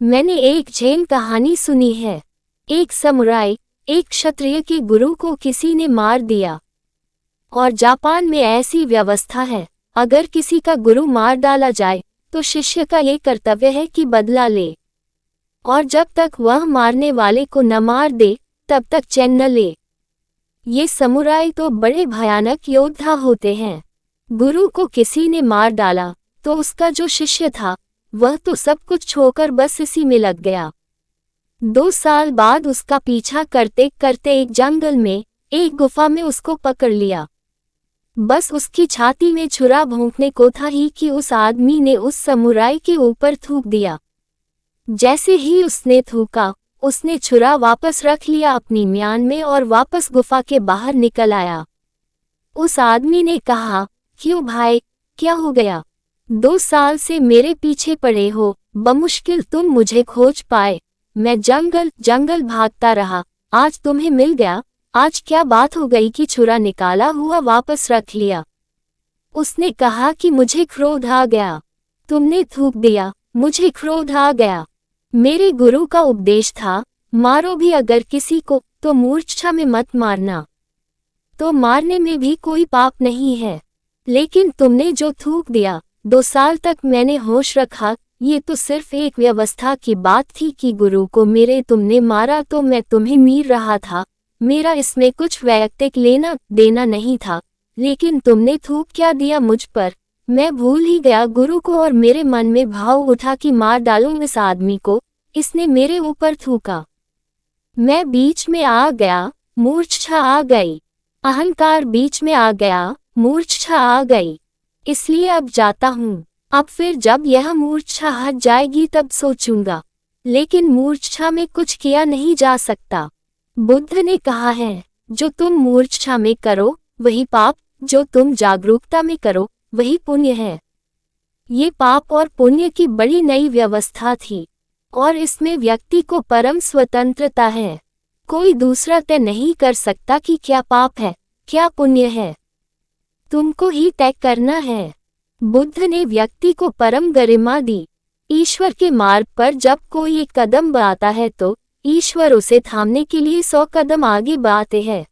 मैंने एक जैन कहानी सुनी है। एक समुराई, एक क्षत्रिय के गुरु को किसी ने मार दिया। और जापान में ऐसी व्यवस्था है, अगर किसी का गुरु मार डाला जाए तो शिष्य का ये कर्तव्य है कि बदला ले, और जब तक वह मारने वाले को न मार दे तब तक चैन न ले। ये समुराई तो बड़े भयानक योद्धा होते हैं। गुरु को किसी ने मार डाला तो उसका जो शिष्य था वह तो सब कुछ छोड़कर बस इसी में लग गया। 2 साल बाद उसका पीछा करते करते एक जंगल में, एक गुफा में उसको पकड़ लिया। बस उसकी छाती में छुरा भोंकने को था ही कि उस आदमी ने उस समुराई के ऊपर थूक दिया। जैसे ही उसने थूका, उसने छुरा वापस रख लिया अपनी म्यान में और वापस गुफा के बाहर निकल आया। उस आदमी ने कहा, क्यों भाई, क्या हो गया? 2 साल से मेरे पीछे पड़े हो, बमुश्किल तुम मुझे खोज पाए। मैं जंगल जंगल भागता रहा, आज तुम्हें मिल गया। आज क्या बात हो गई कि छुरा निकाला हुआ वापस रख लिया? उसने कहा कि मुझे क्रोध आ गया। तुमने थूक दिया, मुझे क्रोध आ गया। मेरे गुरु का उपदेश था, मारो भी अगर किसी को तो मूर्छा में मत मारना। तो मारने में भी कोई पाप नहीं है। लेकिन तुमने जो थूक दिया, 2 साल तक मैंने होश रखा। ये तो सिर्फ एक व्यवस्था की बात थी कि गुरु को मेरे तुमने मारा तो मैं तुम्हें मीर रहा था। मेरा इसमें कुछ वैयक्तिक लेना देना नहीं था। लेकिन तुमने थूक क्या दिया मुझ पर? मैं भूल ही गया गुरु को और मेरे मन में भाव उठा कि मार डालूं इस आदमी को। इसने मेरे ऊपर थूका, मैं बीच में आ गया, मूर्छा आ गई। अहंकार बीच में आ गया, मूर्छा आ गई। इसलिए अब जाता हूँ। अब फिर जब यह मूर्छा हट जाएगी तब सोचूंगा। लेकिन मूर्छा में कुछ किया नहीं जा सकता। बुद्ध ने कहा है, जो तुम मूर्छा में करो वही पाप, जो तुम जागरूकता में करो वही पुण्य है। ये पाप और पुण्य की बड़ी नई व्यवस्था थी, और इसमें व्यक्ति को परम स्वतंत्रता है। कोई दूसरा तय नहीं कर सकता कि क्या पाप है, क्या पुण्य है। तुमको ही तय करना है। बुद्ध ने व्यक्ति को परम गरिमा दी। ईश्वर के मार्ग पर जब कोई एक कदम बढ़ाता है तो ईश्वर उसे थामने के लिए 100 कदम आगे बढ़ाते हैं।